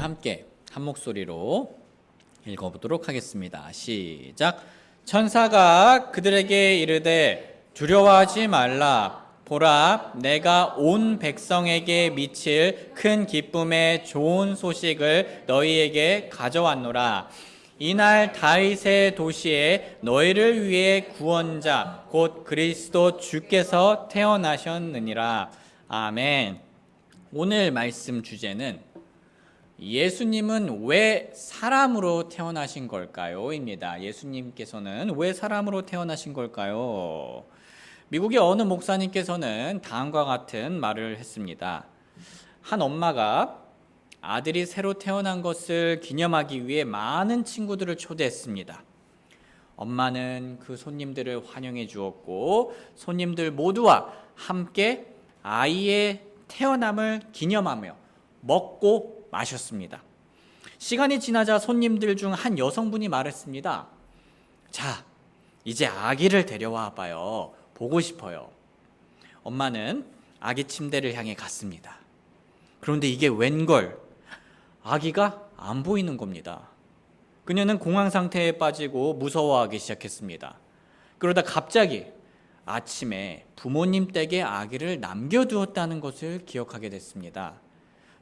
함께 한 목소리로 읽어보도록 하겠습니다. 시작. 천사가 그들에게 이르되 두려워하지 말라. 보라, 내가 온 백성에게 미칠 큰 기쁨의 좋은 소식을 너희에게 가져왔노라. 이날 다윗의 도시에 너희를 위해 구원자 곧 그리스도 주께서 태어나셨느니라. 아멘. 오늘 말씀 주제는 예수님은 왜 사람으로 태어나신 걸까요? 입니다. 예수님께서는 왜 사람으로 태어나신 걸까요? 미국의 어느 목사님께서는 다음과 같은 말을 했습니다. 한 엄마가 아들이 새로 태어난 것을 기념하기 위해 많은 친구들을 초대했습니다. 엄마는 그 손님들을 환영해 주었고 손님들 모두와 함께 아이의 태어남을 기념하며 먹고 마셨습니다. 시간이 지나자 손님들 중 한 여성분이 말했습니다. 자, 이제 아기를 데려와 봐요. 보고 싶어요. 엄마는 아기 침대를 향해 갔습니다. 그런데 이게 웬걸? 아기가 안 보이는 겁니다. 그녀는 공황 상태에 빠지고 무서워하기 시작했습니다. 그러다 갑자기 아침에 부모님 댁에 아기를 남겨두었다는 것을 기억하게 됐습니다.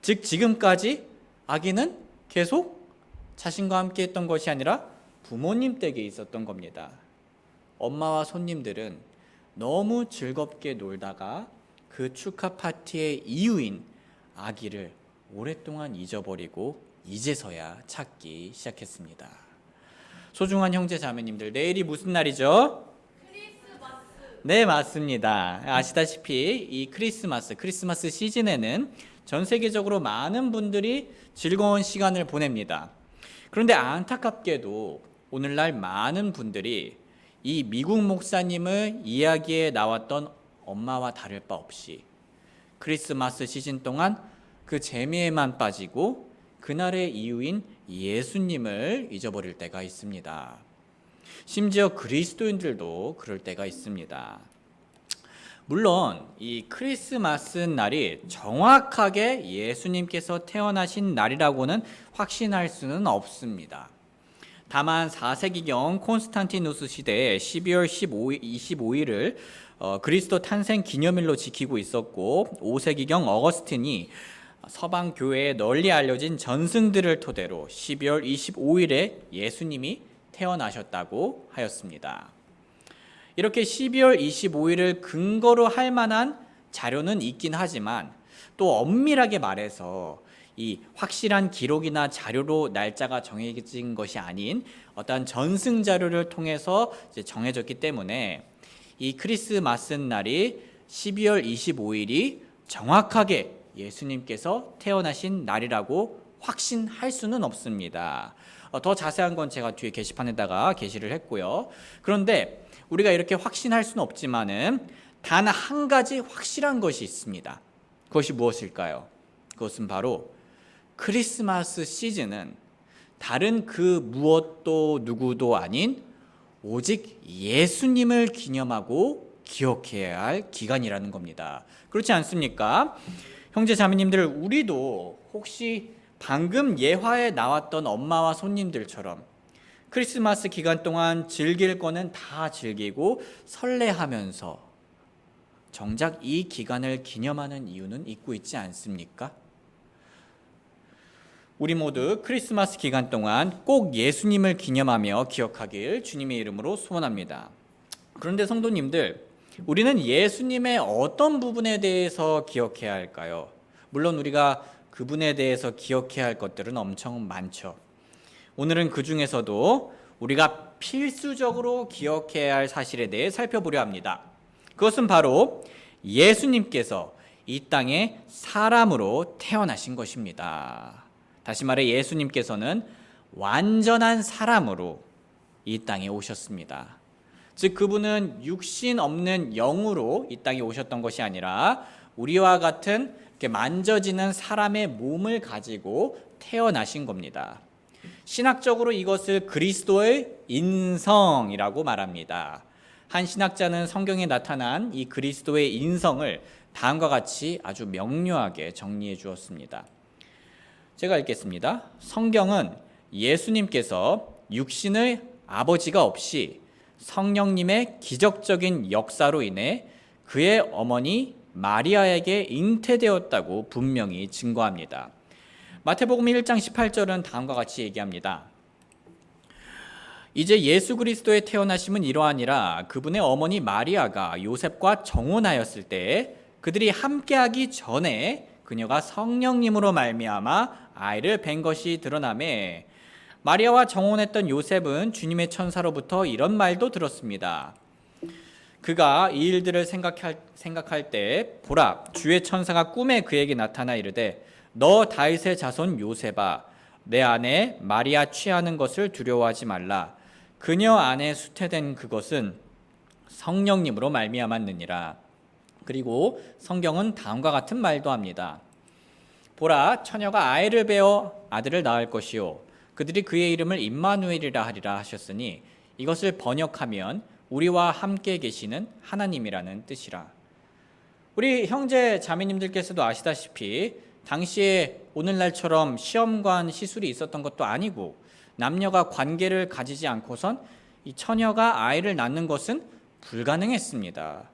즉 지금까지 아기는 계속 자신과 함께 했던 것이 아니라 부모님 댁에 있었던 겁니다. 엄마와 손님들은 너무 즐겁게 놀다가 그 축하 파티의 이유인 아기를 오랫동안 잊어버리고 이제서야 찾기 시작했습니다. 소중한 형제 자매님들, 내일이 무슨 날이죠? 크리스마스. 네, 맞습니다. 아시다시피 이 크리스마스 시즌에는 전 세계적으로 많은 분들이 즐거운 시간을 보냅니다. 그런데 안타깝게도 오늘날 많은 분들이 이 미국 목사님의 이야기에 나왔던 엄마와 다를 바 없이 크리스마스 시즌 동안 그 재미에만 빠지고 그날의 이유인 예수님을 잊어버릴 때가 있습니다. 심지어 그리스도인들도 그럴 때가 있습니다. 물론 이 크리스마스 날이 정확하게 예수님께서 태어나신 날이라고는 확신할 수는 없습니다. 다만 4세기경 콘스탄티누스 시대에 12월 25일을 그리스도 탄생 기념일로 지키고 있었고 5세기경 어거스틴이 서방 교회에 널리 알려진 전승들을 토대로 12월 25일에 예수님이 태어나셨다고 하였습니다. 이렇게 12월 25일을 근거로 할 만한 자료는 있긴 하지만 또 엄밀하게 말해서 이 확실한 기록이나 자료로 날짜가 정해진 것이 아닌 어떤 전승 자료를 통해서 이제 정해졌기 때문에 이 크리스마스 날이 12월 25일이 정확하게 예수님께서 태어나신 날이라고 확신할 수는 없습니다. 더 자세한 건 제가 뒤에 게시판에다가 게시를 했고요. 그런데 우리가 이렇게 확신할 수는 없지만은 단 한 가지 확실한 것이 있습니다. 그것이 무엇일까요? 그것은 바로 크리스마스 시즌은 다른 그 무엇도 누구도 아닌 오직 예수님을 기념하고 기억해야 할 기간이라는 겁니다. 그렇지 않습니까? 형제 자매님들, 우리도 혹시 방금 예화에 나왔던 엄마와 손님들처럼 크리스마스 기간 동안 즐길 거는 다 즐기고 설레하면서 정작 이 기간을 기념하는 이유는 있고 있지 않습니까? 우리 모두 크리스마스 기간 동안 꼭 예수님을 기념하며 기억하길 주님의 이름으로 소원합니다. 그런데 성도님들, 우리는 예수님의 어떤 부분에 대해서 기억해야 할까요? 물론 우리가 그분에 대해서 기억해야 할 것들은 엄청 많죠. 오늘은 그 중에서도 우리가 필수적으로 기억해야 할 사실에 대해 살펴보려 합니다. 그것은 바로 예수님께서 이 땅에 사람으로 태어나신 것입니다. 다시 말해 예수님께서는 완전한 사람으로 이 땅에 오셨습니다. 즉 그분은 육신 없는 영으로 이 땅에 오셨던 것이 아니라 우리와 같은 이렇게 만져지는 사람의 몸을 가지고 태어나신 겁니다. 신학적으로 이것을 그리스도의 인성이라고 말합니다. 한 신학자는 성경에 나타난 이 그리스도의 인성을 다음과 같이 아주 명료하게 정리해 주었습니다. 제가 읽겠습니다. 성경은 예수님께서 육신의 아버지가 없이 성령님의 기적적인 역사로 인해 그의 어머니 마리아에게 잉태되었다고 분명히 증거합니다. 마태복음 1장 18절은 다음과 같이 얘기합니다. 이제 예수 그리스도의 태어나심은 이러하니라. 그분의 어머니 마리아가 요셉과 정혼하였을 때 그들이 함께하기 전에 그녀가 성령님으로 말미암아 아이를 뵌 것이 드러나매 마리아와 정혼했던 요셉은 주님의 천사로부터 이런 말도 들었습니다. 그가 이 일들을 생각할 때 보라, 주의 천사가 꿈에 그에게 나타나 이르되 너 다윗의 자손 요셉아, 내 아내 마리아 취하는 것을 두려워하지 말라. 그녀 안에 수태된 그것은 성령님으로 말미암았느니라. 그리고 성경은 다음과 같은 말도 합니다. 보라, 처녀가 아이를 베어 아들을 낳을 것이요 그들이 그의 이름을 임마누엘이라 하리라 하셨으니 이것을 번역하면 우리와 함께 계시는 하나님이라는 뜻이라. 우리 형제 자매님들께서도 아시다시피 당시에 오늘날처럼 시험관 시술이 있었던 것도 아니고 남녀가 관계를 가지지 않고선 이 처녀가 아이를 낳는 것은 불가능했습니다.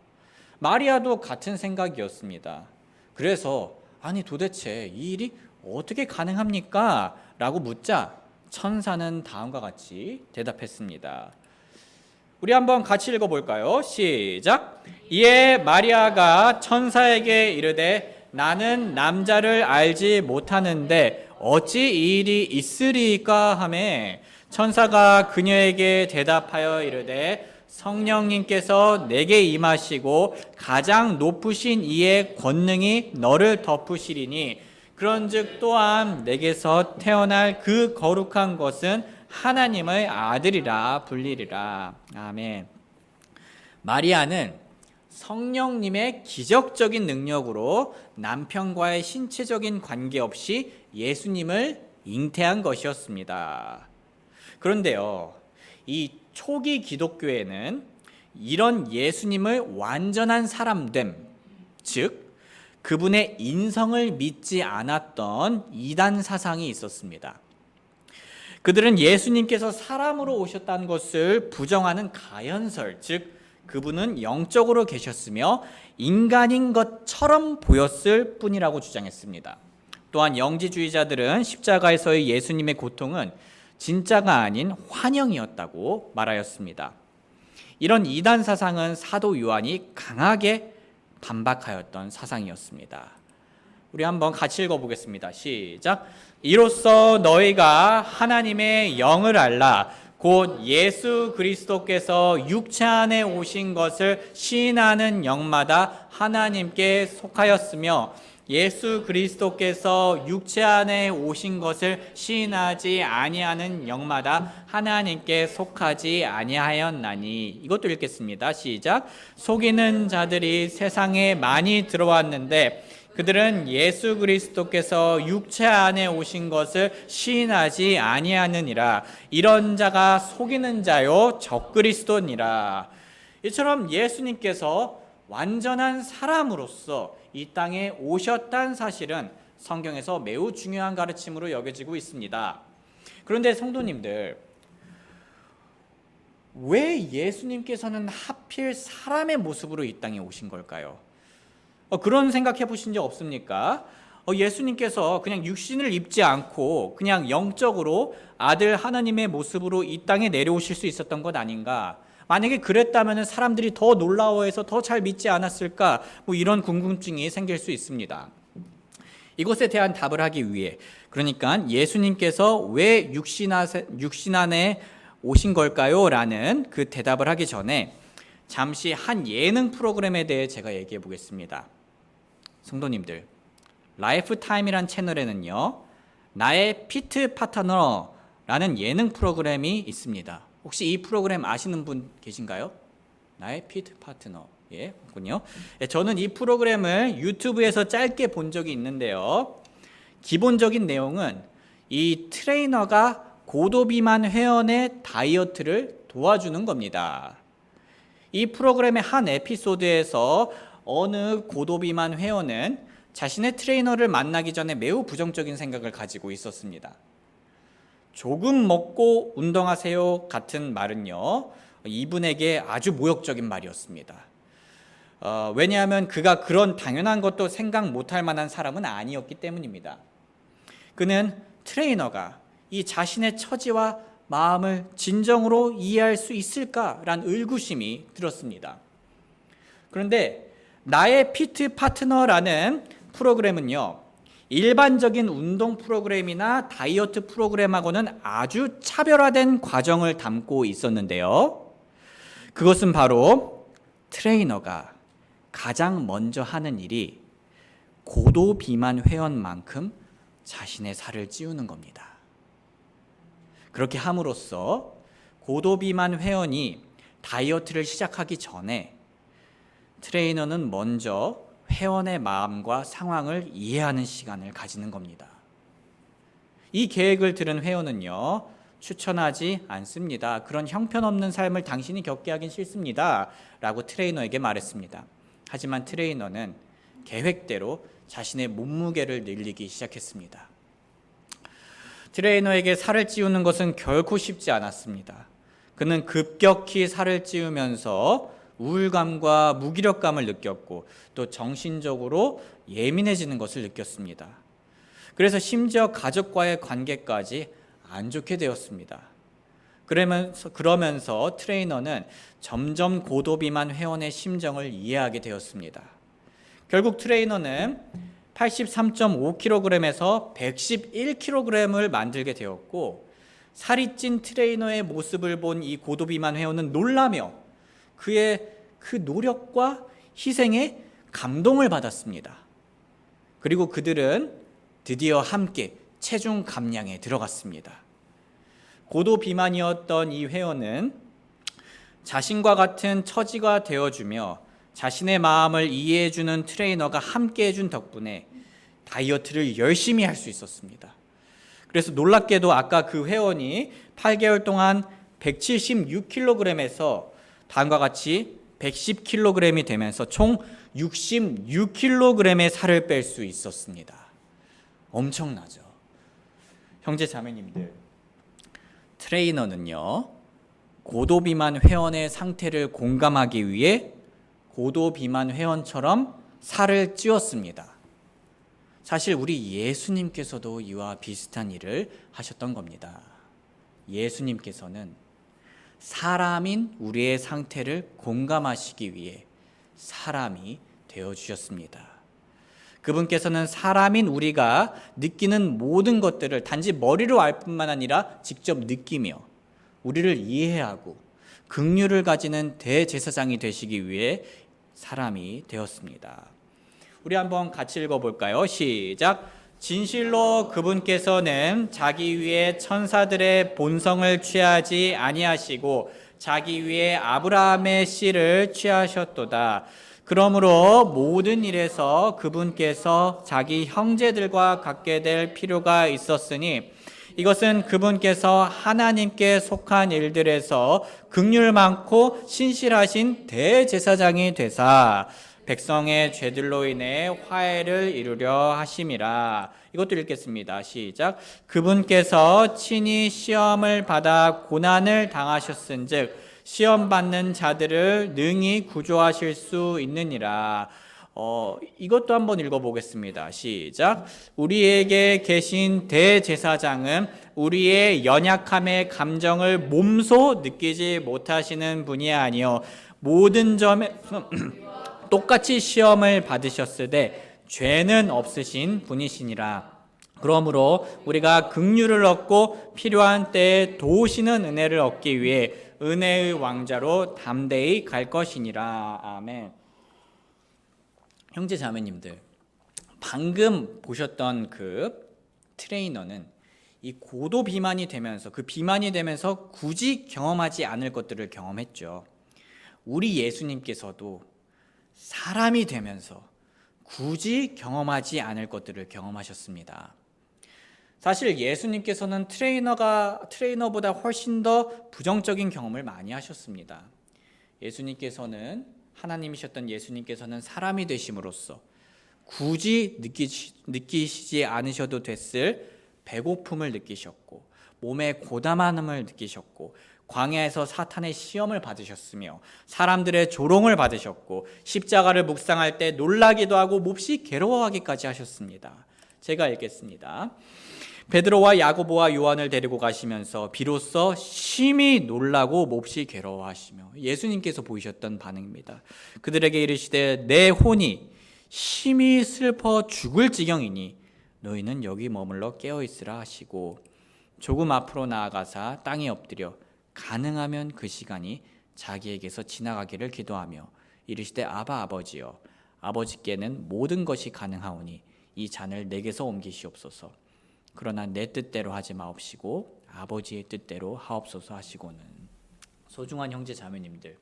마리아도 같은 생각이었습니다. 그래서 아니 도대체 이 일이 어떻게 가능합니까? 라고 묻자 천사는 다음과 같이 대답했습니다. 우리 한번 같이 읽어볼까요? 시작. 이에 마리아가 천사에게 이르되 나는 남자를 알지 못하는데 어찌 이 일이 있으리까 하매 천사가 그녀에게 대답하여 이르되 성령님께서 내게 임하시고 가장 높으신 이의 권능이 너를 덮으시리니 그런즉 또한 내게서 태어날 그 거룩한 것은 하나님의 아들이라 불리리라. 아멘. 마리아는 성령님의 기적적인 능력으로 남편과의 신체적인 관계 없이 예수님을 잉태한 것이었습니다. 그런데요, 이 초기 기독교에는 이런 예수님을 완전한 사람됨, 즉 그분의 인성을 믿지 않았던 이단 사상이 있었습니다. 그들은 예수님께서 사람으로 오셨다는 것을 부정하는 가연설, 즉 그분은 영적으로 계셨으며 인간인 것처럼 보였을 뿐이라고 주장했습니다. 또한 영지주의자들은 십자가에서의 예수님의 고통은 진짜가 아닌 환영이었다고 말하였습니다. 이런 이단 사상은 사도 요한이 강하게 반박하였던 사상이었습니다. 우리 한번 같이 읽어보겠습니다. 시작. 이로써 너희가 하나님의 영을 알라. 곧 예수 그리스도께서 육체 안에 오신 것을 시인하는 영마다 하나님께 속하였으며 예수 그리스도께서 육체 안에 오신 것을 시인하지 아니하는 영마다 하나님께 속하지 아니하였나니. 이것도 읽겠습니다. 시작. 속이는 자들이 세상에 많이 들어왔는데 그들은 예수 그리스도께서 육체 안에 오신 것을 시인하지 아니하느니라. 이런 자가 속이는 자요 적그리스도니라. 이처럼 예수님께서 완전한 사람으로서 이 땅에 오셨다는 사실은 성경에서 매우 중요한 가르침으로 여겨지고 있습니다. 그런데 성도님들, 왜 예수님께서는 하필 사람의 모습으로 이 땅에 오신 걸까요? 그런 생각해 보신 적 없습니까? 예수님께서 그냥 육신을 입지 않고 그냥 영적으로 아들 하나님의 모습으로 이 땅에 내려오실 수 있었던 것 아닌가? 만약에 그랬다면 사람들이 더 놀라워해서 더 잘 믿지 않았을까? 이런 궁금증이 생길 수 있습니다. 이것에 대한 답을 하기 위해, 그러니까 예수님께서 왜 육신 안에 오신 걸까요? 라는 그 대답을 하기 전에 잠시 한 예능 프로그램에 대해 제가 얘기해 보겠습니다. 성도님들, 라이프타임이란 채널에는요, 나의 피트 파트너라는 예능 프로그램이 있습니다. 혹시 이 프로그램 아시는 분 계신가요? 나의 피트 파트너. 예, 그렇군요. 저는 이 프로그램을 유튜브에서 짧게 본 적이 있는데요. 기본적인 내용은 이 트레이너가 고도비만 회원의 다이어트를 도와주는 겁니다. 이 프로그램의 한 에피소드에서 어느 고도비만 회원은 자신의 트레이너를 만나기 전에 매우 부정적인 생각을 가지고 있었습니다. 조금 먹고 운동하세요 같은 말은요, 이분에게 아주 모욕적인 말이었습니다. 왜냐하면 그가 그런 당연한 것도 생각 못할 만한 사람은 아니었기 때문입니다. 그는 트레이너가 이 자신의 처지와 마음을 진정으로 이해할 수 있을까라는 의구심이 들었습니다. 그런데 나의 피트 파트너라는 프로그램은요, 일반적인 운동 프로그램이나 다이어트 프로그램하고는 아주 차별화된 과정을 담고 있었는데요. 그것은 바로 트레이너가 가장 먼저 하는 일이 고도 비만 회원만큼 자신의 살을 찌우는 겁니다. 그렇게 함으로써 고도 비만 회원이 다이어트를 시작하기 전에 트레이너는 먼저 회원의 마음과 상황을 이해하는 시간을 가지는 겁니다. 이 계획을 들은 회원은요, 추천하지 않습니다. 그런 형편없는 삶을 당신이 겪게 하긴 싫습니다. 라고 트레이너에게 말했습니다. 하지만 트레이너는 계획대로 자신의 몸무게를 늘리기 시작했습니다. 트레이너에게 살을 찌우는 것은 결코 쉽지 않았습니다. 그는 급격히 살을 찌우면서 우울감과 무기력감을 느꼈고 또 정신적으로 예민해지는 것을 느꼈습니다. 그래서 심지어 가족과의 관계까지 안 좋게 되었습니다. 그러면서 트레이너는 점점 고도비만 회원의 심정을 이해하게 되었습니다. 결국 트레이너는 83.5kg에서 111kg을 만들게 되었고, 살이 찐 트레이너의 모습을 본 이 고도비만 회원은 놀라며 그의 그 노력과 희생에 감동을 받았습니다. 그리고 그들은 드디어 함께 체중 감량에 들어갔습니다. 고도 비만이었던 이 회원은 자신과 같은 처지가 되어주며 자신의 마음을 이해해주는 트레이너가 함께해준 덕분에 다이어트를 열심히 할 수 있었습니다. 그래서 놀랍게도 아까 그 회원이 8개월 동안 176kg에서 다음과 같이 110kg이 되면서 총 66kg의 살을 뺄 수 있었습니다. 엄청나죠? 형제 자매님들, 트레이너는요, 고도비만 회원의 상태를 공감하기 위해 고도비만 회원처럼 살을 찌웠습니다. 사실 우리 예수님께서도 이와 비슷한 일을 하셨던 겁니다. 예수님께서는 사람인 우리의 상태를 공감하시기 위해 사람이 되어주셨습니다. 그분께서는 사람인 우리가 느끼는 모든 것들을 단지 머리로 알 뿐만 아니라 직접 느끼며 우리를 이해하고 긍휼을 가지는 대제사장이 되시기 위해 사람이 되었습니다. 우리 한번 같이 읽어볼까요? 시작. 진실로 그분께서는 자기 위에 천사들의 본성을 취하지 아니하시고 자기 위에 아브라함의 씨를 취하셨도다. 그러므로 모든 일에서 그분께서 자기 형제들과 같게 될 필요가 있었으니 이것은 그분께서 하나님께 속한 일들에서 긍휼 많고 신실하신 대제사장이 되사 백성의 죄들로 인해 화해를 이루려 하심이라. 이것도 읽겠습니다. 시작. 그분께서 친히 시험을 받아 고난을 당하셨은즉 시험 받는 자들을 능히 구조하실 수 있느니라. 이것도 한번 읽어보겠습니다. 시작. 우리에게 계신 대제사장은 우리의 연약함의 감정을 몸소 느끼지 못하시는 분이 아니요 모든 점에 똑같이 시험을 받으셨으되 죄는 없으신 분이시니라. 그러므로 우리가 긍휼을 얻고 필요한 때에 도우시는 은혜를 얻기 위해 은혜의 왕자로 담대히 갈 것이니라. 아멘. 형제 자매님들, 방금 보셨던 그 트레이너는 이 고도 비만이 되면서 그 비만이 되면서 굳이 경험하지 않을 것들을 경험했죠. 우리 예수님께서도 사람이 되면서 굳이 경험하지 않을 것들을 경험하셨습니다. 사실 예수님께서는 트레이너보다 훨씬 더 부정적인 경험을 많이 하셨습니다. 예수님께서는 하나님이셨던 예수님께서는 사람이 되심으로써 굳이 느끼시지 않으셔도 됐을 배고픔을 느끼셨고 몸의 고담함을 느끼셨고 광야에서 사탄의 시험을 받으셨으며 사람들의 조롱을 받으셨고 십자가를 묵상할 때 놀라기도 하고 몹시 괴로워하기까지 하셨습니다. 제가 읽겠습니다. 베드로와 야고보와 요한을 데리고 가시면서 비로소 심히 놀라고 몹시 괴로워하시며 예수님께서 보이셨던 반응입니다. 그들에게 이르시되 내 혼이 심히 슬퍼 죽을 지경이니 너희는 여기 머물러 깨어있으라 하시고 조금 앞으로 나아가사 땅에 엎드려 가능하면 그 시간이 자기에게서 지나가기를 기도하며 이르시되 아바 아버지여 아버지께는 모든 것이 가능하오니 이 잔을 내게서 옮기시옵소서. 그러나 내 뜻대로 하지 마옵시고 아버지의 뜻대로 하옵소서 하시고는. 소중한 형제 자매님들,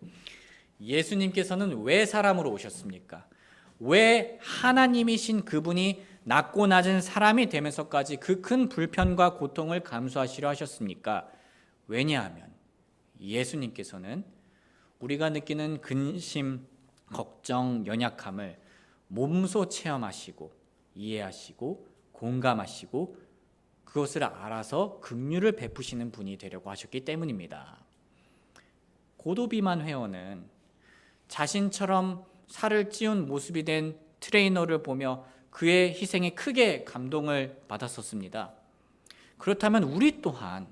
예수님께서는 왜 사람으로 오셨습니까? 왜 하나님이신 그분이 낮고 낮은 사람이 되면서까지 그 큰 불편과 고통을 감수하시려 하셨습니까? 왜냐하면 예수님께서는 우리가 느끼는 근심, 걱정, 연약함을 몸소 체험하시고 이해하시고 공감하시고 그것을 알아서 긍휼을 베푸시는 분이 되려고 하셨기 때문입니다. 고도비만 회원은 자신처럼 살을 찌운 모습이 된 트레이너를 보며 그의 희생에 크게 감동을 받았었습니다. 그렇다면 우리 또한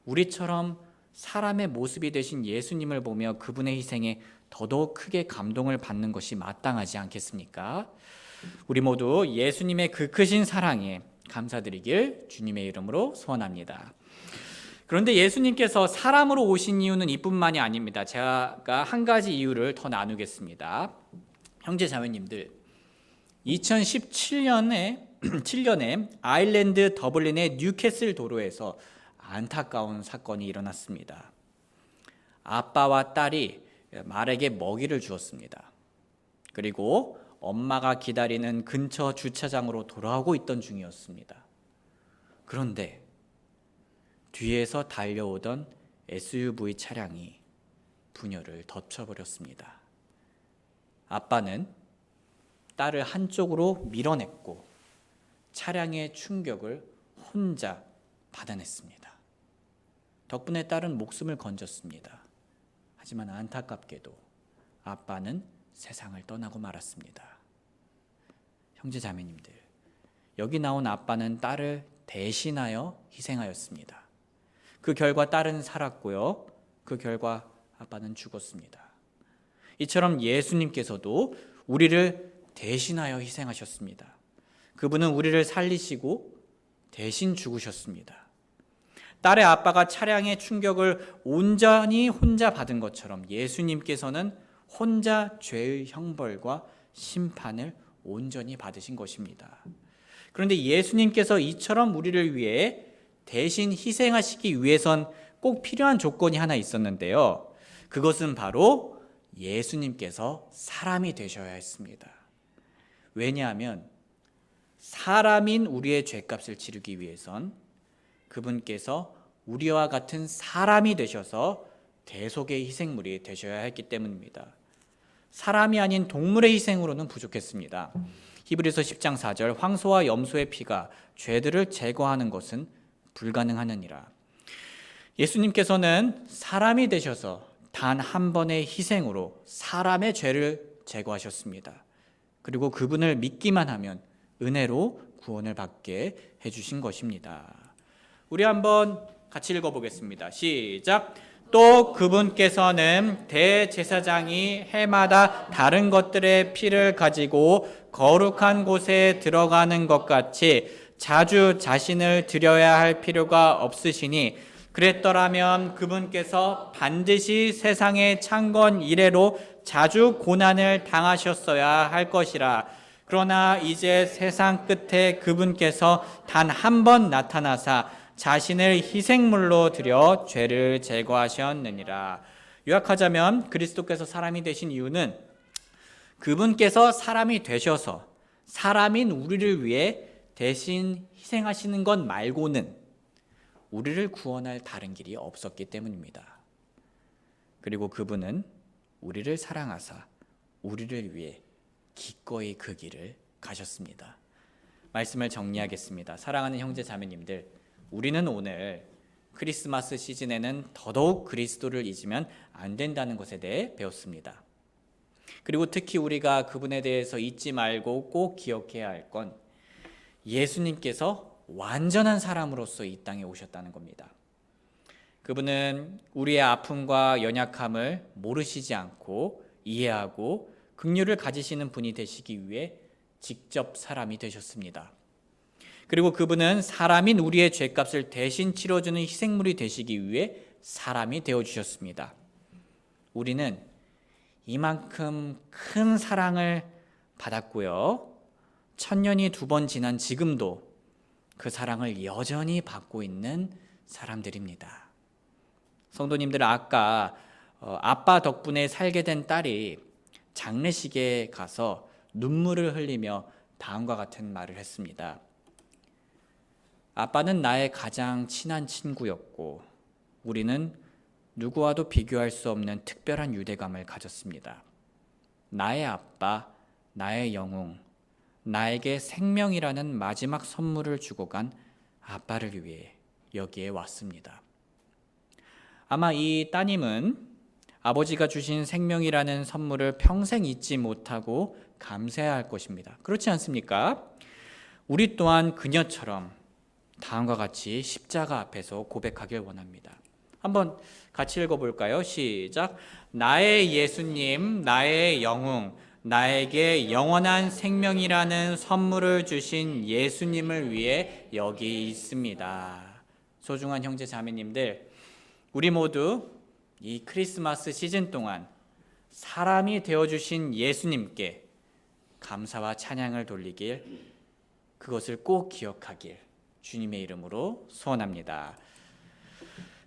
우리처럼 사람의 모습이 되신 예수님을 보며 그분의 희생에 더더욱 크게 감동을 받는 것이 마땅하지 않겠습니까? 우리 모두 예수님의 그 크신 사랑에 감사드리길 주님의 이름으로 소원합니다. 그런데 예수님께서 사람으로 오신 이유는 이뿐만이 아닙니다. 제가 한 가지 이유를 더 나누겠습니다. 형제 자매님들, 2017년에 아일랜드 더블린의 뉴캐슬 도로에서 안타까운 사건이 일어났습니다. 아빠와 딸이 말에게 먹이를 주었습니다. 그리고 엄마가 기다리는 근처 주차장으로 돌아오고 있던 중이었습니다. 그런데 뒤에서 달려오던 SUV 차량이 부녀를 덮쳐버렸습니다. 아빠는 딸을 한쪽으로 밀어냈고 차량의 충격을 혼자 받아냈습니다. 덕분에 딸은 목숨을 건졌습니다. 하지만 안타깝게도 아빠는 세상을 떠나고 말았습니다. 형제 자매님들, 여기 나온 아빠는 딸을 대신하여 희생하였습니다. 그 결과 딸은 살았고요. 그 결과 아빠는 죽었습니다. 이처럼 예수님께서도 우리를 대신하여 희생하셨습니다. 그분은 우리를 살리시고 대신 죽으셨습니다. 딸의 아빠가 차량의 충격을 온전히 혼자 받은 것처럼 예수님께서는 혼자 죄의 형벌과 심판을 온전히 받으신 것입니다. 그런데 예수님께서 이처럼 우리를 위해 대신 희생하시기 위해선 꼭 필요한 조건이 하나 있었는데요. 그것은 바로 예수님께서 사람이 되셔야 했습니다. 왜냐하면 사람인 우리의 죄값을 치르기 위해선 그분께서 우리와 같은 사람이 되셔서 대속의 희생물이 되셔야 했기 때문입니다. 사람이 아닌 동물의 희생으로는 부족했습니다. 히브리서 10장 4절 황소와 염소의 피가 죄들을 제거하는 것은 불가능하느니라. 예수님께서는 사람이 되셔서 단 한 번의 희생으로 사람의 죄를 제거하셨습니다. 그리고 그분을 믿기만 하면 은혜로 구원을 받게 해주신 것입니다. 우리 한번 같이 읽어보겠습니다. 시작. 또 그분께서는 대제사장이 해마다 다른 것들의 피를 가지고 거룩한 곳에 들어가는 것 같이 자주 자신을 드려야 할 필요가 없으시니 그랬더라면 그분께서 반드시 세상의 창건 이래로 자주 고난을 당하셨어야 할 것이라. 그러나 이제 세상 끝에 그분께서 단 한 번 나타나사 자신을 희생물로 드려 죄를 제거하셨느니라. 요약하자면 그리스도께서 사람이 되신 이유는 그분께서 사람이 되셔서 사람인 우리를 위해 대신 희생하시는 것 말고는 우리를 구원할 다른 길이 없었기 때문입니다. 그리고 그분은 우리를 사랑하사 우리를 위해 기꺼이 그 길을 가셨습니다. 말씀을 정리하겠습니다. 사랑하는 형제 자매님들, 우리는 오늘 크리스마스 시즌에는 더더욱 그리스도를 잊으면 안 된다는 것에 대해 배웠습니다. 그리고 특히 우리가 그분에 대해서 잊지 말고 꼭 기억해야 할 건 예수님께서 완전한 사람으로서 이 땅에 오셨다는 겁니다. 그분은 우리의 아픔과 연약함을 모르시지 않고 이해하고 긍휼을 가지시는 분이 되시기 위해 직접 사람이 되셨습니다. 그리고 그분은 사람인 우리의 죄값을 대신 치러주는 희생물이 되시기 위해 사람이 되어주셨습니다. 우리는 이만큼 큰 사랑을 받았고요. 1000년이 2번 지난 지금도 그 사랑을 여전히 받고 있는 사람들입니다. 성도님들, 아까 아빠 덕분에 살게 된 딸이 장례식에 가서 눈물을 흘리며 다음과 같은 말을 했습니다. 아빠는 나의 가장 친한 친구였고 우리는 누구와도 비교할 수 없는 특별한 유대감을 가졌습니다. 나의 아빠, 나의 영웅, 나에게 생명이라는 마지막 선물을 주고 간 아빠를 위해 여기에 왔습니다. 아마 이 따님은 아버지가 주신 생명이라는 선물을 평생 잊지 못하고 감사해야 할 것입니다. 그렇지 않습니까? 우리 또한 그녀처럼 다음과 같이 십자가 앞에서 고백하길 원합니다. 한번 같이 읽어볼까요? 시작. 나의 예수님, 나의 영웅, 나에게 영원한 생명이라는 선물을 주신 예수님을 위해 여기 있습니다. 소중한 형제 자매님들, 우리 모두 이 크리스마스 시즌 동안 사람이 되어주신 예수님께 감사와 찬양을 돌리길, 그것을 꼭 기억하길 주님의 이름으로 소원합니다.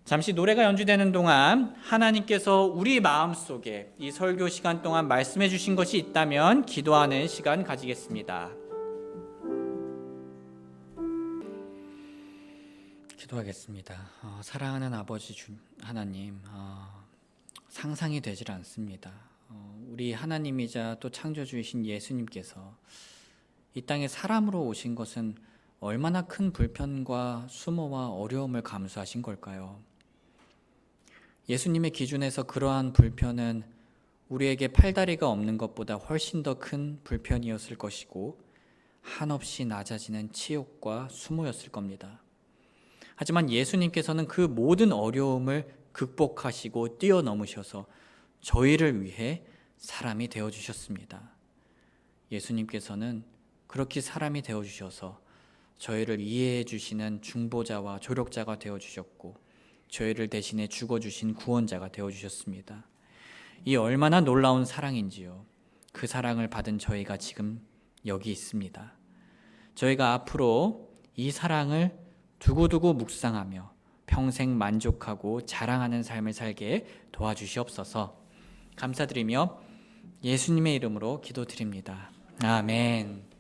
잠시 노래가 연주되는 동안 하나님께서 우리 마음속에 이 설교 시간 동안 말씀해 주신 것이 있다면 기도하는 시간 가지겠습니다. 기도하겠습니다. 사랑하는 아버지 하나님, 상상이 되질 않습니다. 우리 하나님이자 또 창조주이신 예수님께서 이 땅에 사람으로 오신 것은 얼마나 큰 불편과 수모와 어려움을 감수하신 걸까요? 예수님의 기준에서 그러한 불편은 우리에게 팔다리가 없는 것보다 훨씬 더 큰 불편이었을 것이고 한없이 낮아지는 치욕과 수모였을 겁니다. 하지만 예수님께서는 그 모든 어려움을 극복하시고 뛰어넘으셔서 저희를 위해 사람이 되어주셨습니다. 예수님께서는 그렇게 사람이 되어주셔서 저희를 이해해 주시는 중보자와 조력자가 되어주셨고 저희를 대신해 죽어주신 구원자가 되어주셨습니다. 이 얼마나 놀라운 사랑인지요. 그 사랑을 받은 저희가 지금 여기 있습니다. 저희가 앞으로 이 사랑을 두고두고 묵상하며 평생 만족하고 자랑하는 삶을 살게 도와주시옵소서. 감사드리며 예수님의 이름으로 기도드립니다. 아멘.